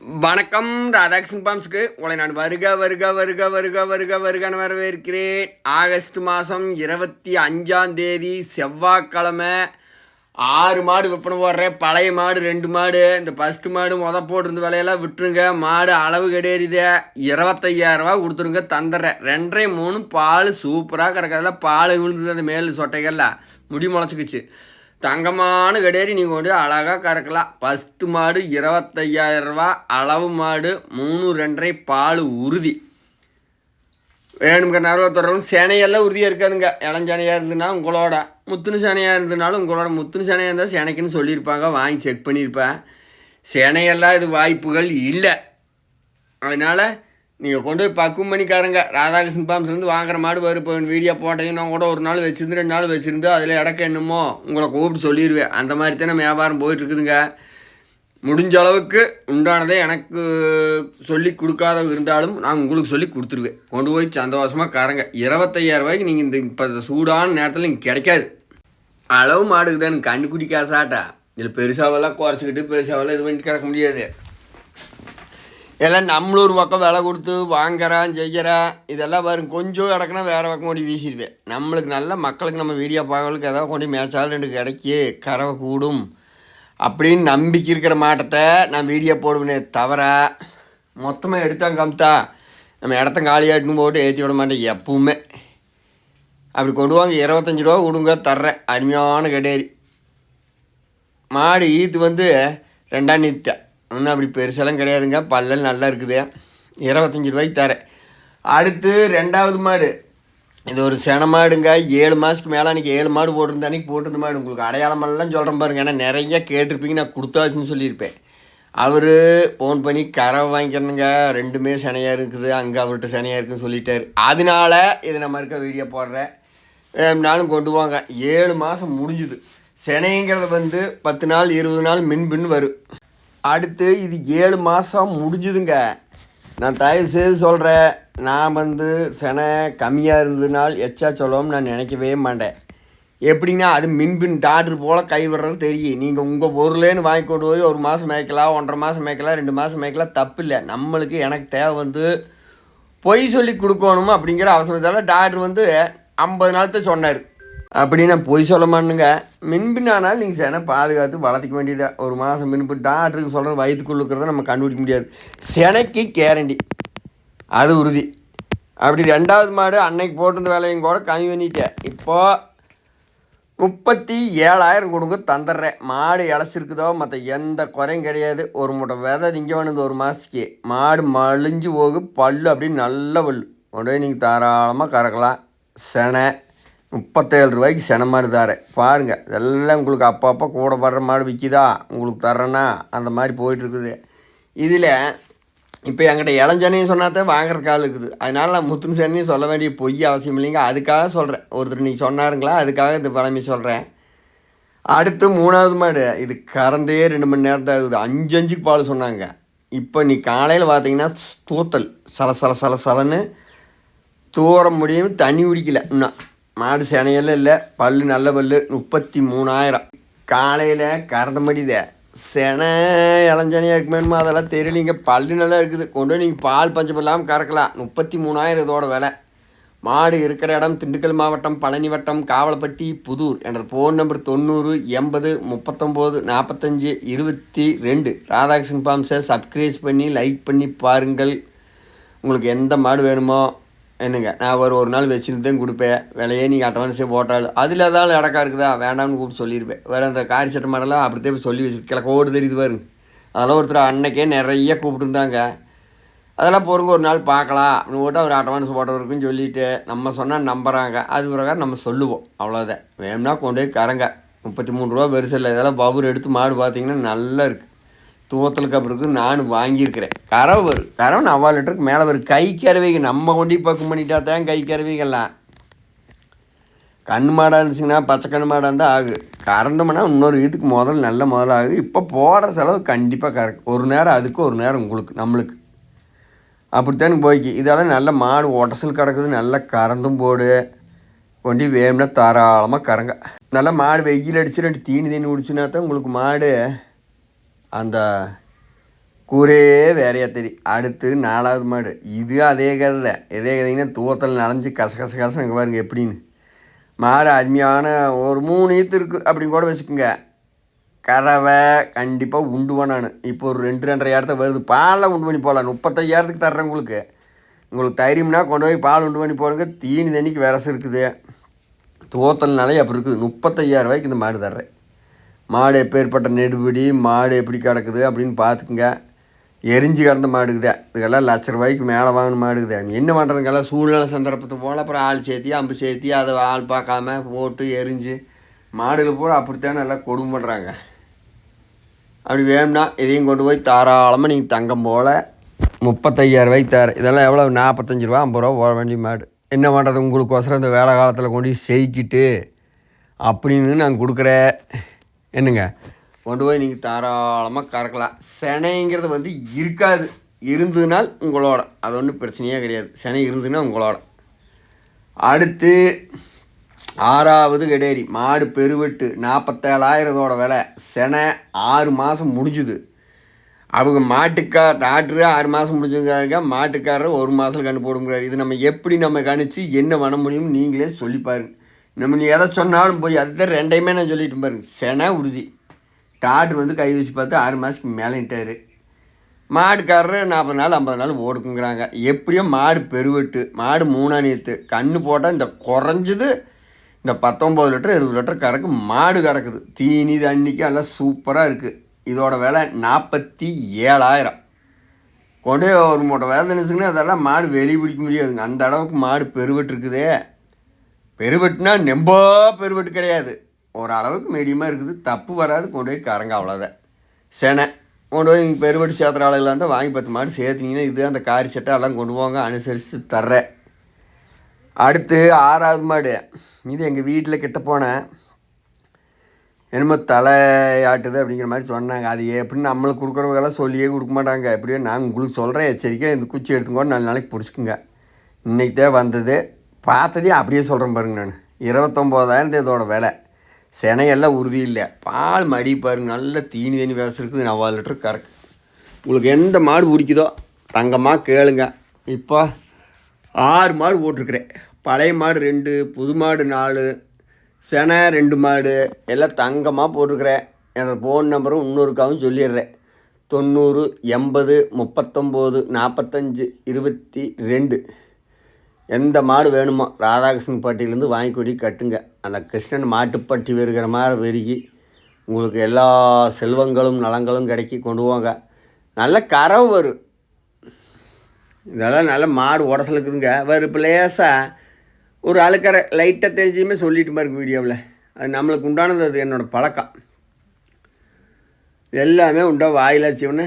வணக்கம். ராதாகிருஷ்ணன் பாம்ஸ்க்கு உங்களை நான் வருகன்னு வரவேற்கிறேன். ஆகஸ்ட் மாதம் 25 செவ்வாய்க்கிழமை 6 மாடு விற்பனை போடுறேன். பழைய மாடு 2 மாடு. இந்த ஃபஸ்ட்டு மாடு போட்டிருந்த விலையெல்லாம் விட்டுருங்க. மாடு அளவு கிடையாது. 25,000 கொடுத்துருங்க, தந்துடுறேன். 2.5 3 பால் சூப்பராக கறக்கிறதுல பால் விழுந்தது. அந்த மேல் சொட்டைகள்லாம் முடி முளைச்சிக்கிச்சு. தங்கமான கடையரி நீங்கள் கொண்டு அழகாக கறக்கலாம். ஃபஸ்ட்டு மாடு 25,000, அளவு மாடு 3 2.5 பால் உறுதி. வேணுங்கிற நறுவத்தொடரும் சேனையெல்லாம் உறுதியாக இருக்காதுங்க. இளஞ்சனையாக இருந்ததுன்னா உங்களோட, முத்துனு சேனையாக இருந்ததுனாலும் உங்களோட. முத்துனு சேனையாக இருந்தால் சேனைக்குன்னு சொல்லியிருப்பாங்க, வாங்கி செக் பண்ணியிருப்பேன். சேனையெல்லாம் இது வாய்ப்புகள் இல்லை. அதனால் நீங்கள் கொண்டு போய் பக்குவம் பண்ணிக்காரங்க. ராதாகிருஷ்ணன் பாம்ஸ்லேருந்து வாங்குற மாடு வரும். இப்போ வீடியோ போட்டீங்கன்னா கூட ஒரு நாள் வச்சுருந்து 2 நாள் வச்சுருந்து அதில் இடக்க என்னமோ உங்களை கூப்பிட்டு சொல்லிடுவேன். அந்த மாதிரி தான் நம்ம வியாபாரம் போயிட்டுருக்குதுங்க. முடிஞ்ச அளவுக்கு உண்டானதை எனக்கு சொல்லி கொடுக்காத இருந்தாலும் நான் உங்களுக்கு சொல்லி கொடுத்துருவேன். கொண்டு போய் சந்தோஷமாக காரங்க. 25,000 நீங்கள் இந்த இப்போ சூடான நேரத்தில் இங்கே கிடைக்காது. அளவு மாடுக்கு தான் எனக்கு கண்ணுக்குடி காசாட்டா. இதில் பெருசாவெல்லாம் குறைச்சிக்கிட்டு பெருசாவெல்லாம் இது பண்ணிட்டு கிடக்க முடியாது. எல்லாம் நம்மளும் ஒரு பக்கம் விலை கொடுத்து வாங்குறான் செய்கிறான். இதெல்லாம் வரும். கொஞ்சம் கிடக்குனா வேறு பக்கம் கொண்டு வீசிடுவேன். நம்மளுக்கு நல்ல மக்களுக்கு நம்ம வீடியோ பார்க்கறதுக்கு ஏதாவது கொண்டு மேய்ச்சாலும் 2 கிடைக்கி கறவை கூடும் அப்படின்னு நம்பிக்கை இருக்கிற மாட்டத்தை நான் வீடியோ போடுவேனே தவிர மொத்தமாக எடுத்தாங்க கம்தா நம்ம இடத்த காலியாட்டுன்னு போட்டு ஏற்றி விட மாட்டேன் எப்பவுமே. அப்படி கொண்டு வாங்க. 25 ரூபா கொடுங்க, தர்றேன். அருமையான கடையரி மாடு. ஈத்து 2ஆம் நீத்த ஒன்றும் அப்படி பெருசெல்லாம் கிடையாதுங்க. பல்லல் நல்லா இருக்குது. 25 ரூபாய்க்கு தரேன். அடுத்து 2வது மாடு. இது ஒரு சென மாடுங்க. 7 மாதத்துக்கு மேலே அன்றைக்கி 7 மாடு போட்டிருந்த அன்றைக்கி போட்டிருந்த மாடு. உங்களுக்கு அடையாளமெல்லாம் சொல்கிறேன் பாருங்க. ஏன்னா நிறைய கேட்டிருப்பீங்க, நான் கொடுத்தாச்சுன்னு சொல்லியிருப்பேன். அவர் ஃபோன் பண்ணி கறவை வாங்கிக்கிறனுங்க, 2மே செனையாக இருக்குது, அங்கே அவர்கிட்ட செனையாக இருக்குதுன்னு சொல்லிட்டார். அதனால இது நம்ம இருக்க வீடியோ போடுறேன். நாளும் கொண்டு வாங்க. 7 மாதம் முடிஞ்சுது. செனைங்கிறது 10 நாள் 20 நாள் மின் வரும். அடுத்து இது 7 மாதம் முடிஞ்சுதுங்க. நான் தயவு செய்து சொல்கிறேன், நான் செனை கம்மியாக இருந்ததுனால் எச்சா சொல்லவும் நான் நினைக்கவே மாட்டேன். எப்படின்னா அது மின்பின் டாக்டர் போல் கை விடுறது தெரியும். நீங்கள் உங்கள் பொருளேன்னு வாங்கி கொண்டு போய் 1 மாதம் மேய்க்கலாம், 1.5 மாதம் மேய்க்கலாம், 2 மாதம் மேய்க்கலாம், தப்பு இல்லை. நம்மளுக்கு எனக்கு தேவை பொய் சொல்லி கொடுக்கணுமோ அப்படிங்கிற அவசரத்தால் டாக்டர் 50 நாள் சொன்னார். அப்படி நான் பொய் சொல்ல மாட்டேங்க. மின்பின்னானால் நீங்கள் செனை பாதுகாத்து வளர்த்திக்க வேண்டியதாக. 1 மாதம் மின்பின் டாக்டருக்கு சொல்கிற வயிற்றுக்குள்ள இருக்கிறத நம்ம கண்டுபிடிக்க முடியாது. செனைக்கு கேரண்டி, அது உறுதி. அப்படி 2வது மாடு அன்னைக்கு போட்டிருந்த வேலையும் கூட கம்மி பண்ணிட்டேன். இப்போது 37,000 கொடுங்க, தந்துடுறேன். மாடு இலசிருக்குதோ மற்ற எந்த குறையும் கிடையாது. ஒரு மூட்டை விதை திங்க வேணுது 1 மாதத்துக்கு. மாடு மலிஞ்சு போகு, பல்லு அப்படின்னு நல்ல பல். கொண்டு போய் நீங்கள் தாராளமாக கறக்கலாம். செனை 37 ரூபாய்க்கு செனை மாடு தரேன். பாருங்கள், இதெல்லாம் உங்களுக்கு அப்பப்போ கூட வர்ற மாடு விற்கிதா உங்களுக்கு தர்றேன்னா அந்த மாதிரி போயிட்டுருக்குது. இதில் இப்போ என்கிட்ட இளஞ்சனையும் சொன்னாதான் வாங்குறதுக்கு ஆள் இருக்குது. அதனால் நான் முத்துன்னு சென்னையும் சொல்ல வேண்டிய பொய் அவசியம் இல்லைங்க. அதுக்காக சொல்கிறேன். ஒருத்தர் நீங்கள் சொன்னாருங்களா, அதுக்காக இந்த பழமை சொல்கிறேன். அடுத்து 3வது மாடு. இது கறந்தே 2 மணி நேரம் தான் ஆகுது. 5 பால் சொன்னாங்க. இப்போ நீ காலையில் பார்த்தீங்கன்னா தூத்தல் சலன்னு தூர முடியும், தண்ணி குடிக்கல. இன்னும் மாடு செனையெல்லாம் இல்லை, பல்லு நல்ல பல்லு. 33,000 காலையில் கறந்த மடித செனை இளஞ்சனையாக இருக்குமேனுமோ அதெல்லாம் தெரியலிங்க. பல்லு நல்லா இருக்குது. கொண்டு போய் நீங்கள் பால் பஞ்சம் இல்லாமல் கறக்கலாம். 33,000 இதோட விலை. மாடு இருக்கிற இடம் திண்டுக்கல் மாவட்டம், பழனி வட்டம், காவலப்பட்டி, புதூர். எனது ஃபோன் நம்பர் 90 80 39 45 22. ராதாகிருஷ்ணன் பாம்ஸை சப்ஸ்கிரைப் பண்ணி லைக் பண்ணி பாருங்கள். உங்களுக்கு எந்த மாடு வேணுமோ என்னங்க, நான் ஒரு நாள் வச்சுருந்தேன் கொடுப்பேன். விலையே நீங்கள் அட்வான்ஸே போட்டால் அதில் ஏதாவது இடக்கா இருக்குதா வேண்டாம்னு கூப்பிட்டு சொல்லியிருப்பேன். வேறு அந்த காரி சட்டை மாடெல்லாம் அப்படித்தான் சொல்லி வச்சுருக்கேன். கோடு தெரியுது பாருங்க. அதெல்லாம் ஒருத்தர் அன்னைக்கே நிறைய கூப்பிட்டுருந்தாங்க. அதெல்லாம் பொறுங்க ஒரு நாள் பார்க்கலாம் அப்படின்னு போட்டு அவர் அட்வான்ஸ் போட்டவருக்குன்னு சொல்லிவிட்டு நம்ம சொன்னால் நம்புகிறாங்க. அது பிரகாரம் நம்ம சொல்லுவோம், அவ்வளோதான். வேணும்னா கொண்டு போய் கறங்க. 33 ரூபா பெருசு இல்லை. இதெல்லாம் பவுர் எடுத்து மாடு பார்த்திங்கன்னா நல்லா இருக்குது. தூவத்தலுக்கு அப்புறம் நான் வாங்கியிருக்கிறேன். கறவை வரும். கறவை 4 லிட்டருக்கு மேலே வரும். கை கறவைகள் நம்ம கொண்டு பக்கம் பண்ணிட்டா தான் கை கறவைகள்லாம். கண் மாடாக இருந்துச்சுங்கன்னா பச்சை கண் மாடாக இருந்தால் ஆகு. கறந்தோம்னா இன்னொரு வீட்டுக்கு முதல் ஆகு. இப்போ போடுற செலவு கண்டிப்பாக கறக்கு. ஒரு நேரம் அதுக்கு, ஒரு நேரம் உங்களுக்கு நம்மளுக்கு அப்படித்தானு போய்க்கு. இதெல்லாம் நல்ல மாடு ஒட்டசல் கிடக்குது. நல்லா கறந்தும் போடு. கொண்டு வேணும்னா தாராளமாக கறங்க. நல்லா மாடு வெயில் அடித்து 2 தீனி குடிச்சுனா தான் உங்களுக்கு மாடு அந்த கூரையே வேறையாக தெரியும். அடுத்து 4வது மாடு. இது அதே கதை தான். இதே கதைங்கன்னா தூவத்தில் நனைஞ்சு கசகசன்னு இங்கே பாருங்க எப்படின்னு. மாடு அருமையான ஒரு 3 ஈத்து இருக்குது அப்படின்னு கூட வச்சுக்கோங்க. கறவை கண்டிப்பாக உண்டுவேன் நான். இப்போ ஒரு 2-2.5 வருது. பாலில் உண்டு பண்ணி போகலாம். 35,000 தர்றேன் உங்களுக்கு. உங்களுக்கு தைரியம்னா கொண்டு போய் பால் உண்டு பண்ணி போடுங்க. தீனி தண்ணிக்கு விரசு இருக்குது. தோத்தல்னாலே அப்போ இருக்குது. 35,000 இந்த மாடு தர்றேன். மாடு எப்பேற்பட்ட நெடுபடி, மாடு எப்படி கிடக்குது அப்படின்னு பார்த்துக்குங்க. எரிஞ்சு கிடந்த மாடுக்குதே. இதுக்கெல்லாம் ₹1,00,000 மேலே வாங்கின மாடுக்குதே. என்ன பண்ணுறதுங்கெல்லாம் சூழ்நிலை சந்தர்ப்பத்தை போல் அப்புறம் ஆள் சேர்த்தி அம்பு சேர்த்தி அதை ஆள் பார்க்காம போட்டு எரிஞ்சு மாடுகள் பூரா அப்படித்தானே எல்லாம் கொடுமை பண்ணுறாங்க. அப்படி வேணும்னா இதையும் கொண்டு போய் தாராளமாக நீங்கள் தங்கம் போல் ₹35,000 தர. இதெல்லாம் எவ்வளோ? ₹45, ₹50 போக வேண்டிய மாடு. என்ன பண்ணுறது, உங்களுக்கோசரம் இந்த வேலை காலத்தில் கொண்டு போய் செய்கிட்டு அப்படின்னு நான் கொடுக்குறேன். என்னங்க, கொண்டு போய் நீங்கள் தாராளமாக கறக்கலாம். சினைங்கிறது இருக்காது. இருந்ததுனால் உங்களோட, அது ஒன்றும் பிரச்சனையே கிடையாது. சினை இருந்ததுன்னா உங்களோட. அடுத்து 6வது கெடேரி மாடு பெருவெட்டு 47,000 விலை. சினை 6 மாதம் முடிஞ்சுது. அவங்க டாக்டரு 6 மாதம் முடிஞ்சுங்கிறாங்க. மாட்டுக்காரர் 1 மாதம் கண்ணு போடுங்கிறாரு. இது நம்ம எப்படி கணிச்சு என்ன பண்ண முடியும்னு நீங்களே சொல்லி பாருங்க. நீ எதை சொன்னாலும் போய் அதுதான் 2யுமே நான் சொல்லிட்டு பாருங்க. சினை உறுதி. டாக்டர் கை வச்சு பார்த்து 6 மாதத்துக்கு மேலேட்டார். மாட்டுக்காரர் 40 நாள் 50 நாள் ஓடுக்குங்கிறாங்க. எப்படியோ மாடு பெருவெட்டு. மாடு 3ஆம் நேற்று கன்று போட்டால் இந்த குறைஞ்சது இந்த 19 லிட்டர் 20 லிட்டர் கறக்கு மாடு கிடக்குது. தீனி தண்ணிக்கு எல்லாம் சூப்பராக இருக்குது. இதோட விலை 47,000. கொண்டு ஒரு மூட்டை வேலை நினச்சிங்கன்னா அதெல்லாம் மாடு வெளியே பிடிக்க முடியாதுங்க. அந்த அளவுக்கு மாடு பெருவெட்டு இருக்குதே. பெருவெட்டுனா நெம்ப பெருவெட்டு கிடையாது. ஓரளவுக்கு மீடியமாக இருக்குது. தப்பு வராது. கொண்டு போய் கறங்க அவ்வளோதான். செனை கொண்டு போய் நீங்கள் பெருவெட்டு சேர்த்துற ஆளுகளாக இருந்தால் வாங்கி 10 மாடு சேர்த்திங்கன்னா இது அந்த காரி சட்டை எல்லாம் கொண்டு போங்க. அனுசரித்து தர்றேன். அடுத்து 6வது மாடு. இது எங்கள் வீட்டில் கிட்ட போனேன். என்னமோ தலையாட்டுது அப்படிங்கிற மாதிரி சொன்னாங்க. அது எப்படின்னு நம்மளுக்கு கொடுக்குறவங்கெல்லாம் சொல்லியே கொடுக்க மாட்டாங்க. எப்படியோ நான் உங்களுக்கு சொல்கிறேன் எச்சரிக்கை. இந்த குச்சி எடுத்துக்கோன்னு 4 நாளைக்கு பிடிச்சிக்குங்க. இன்றைக்கி தான் வந்தது. பார்த்ததே அப்படியே சொல்கிறேன் பாருங்க. நான் 29,000 இதோட விலை. சினையெல்லாம் உறுதி இல்லை. பால் மடி பாருங்க. நல்ல தீனி தண்ணி விவசாயம் இருக்குது. 4 லிட்டர் கறக்கு. உங்களுக்கு எந்த மாடு பிடிக்குதோ தங்கமாக கேளுங்க. இப்போ 6 மாடு போட்டிருக்கிறேன். பழைய மாடு 2, புது மாடு 4, செனை 2 மாடு எல்லாம் தங்கமாக போட்டிருக்கிறேன். என்னோடய ஃபோன் நம்பரும் இன்னொருக்காவும் சொல்லிடுறேன். 90 80 39 45 22. எந்த மாடு வேணுமோ ராதாகிருஷ்ணன் பட்டியிலேருந்து வாங்கி கொடி கட்டுங்க. அந்த கிருஷ்ணன் மாட்டுப்பட்டி வருகிற மாதிரி வெறுகி உங்களுக்கு எல்லா செல்வங்களும் நலங்களும் கிடைக்கி கொண்டு போங்க. நல்ல கறவு வரும். இதெல்லாம் நல்ல மாடு உடசலுக்குதுங்க. இப்போ லேசாக ஒரு அழுக்கரை லைட்டாக தெரிஞ்சுமே சொல்லிட்டு பாருங்க வீடியோவில். அது நம்மளுக்கு உண்டானது. அது என்னோடய பழக்கம். எல்லாமே உண்டா வாயிலாச்சியோன்னு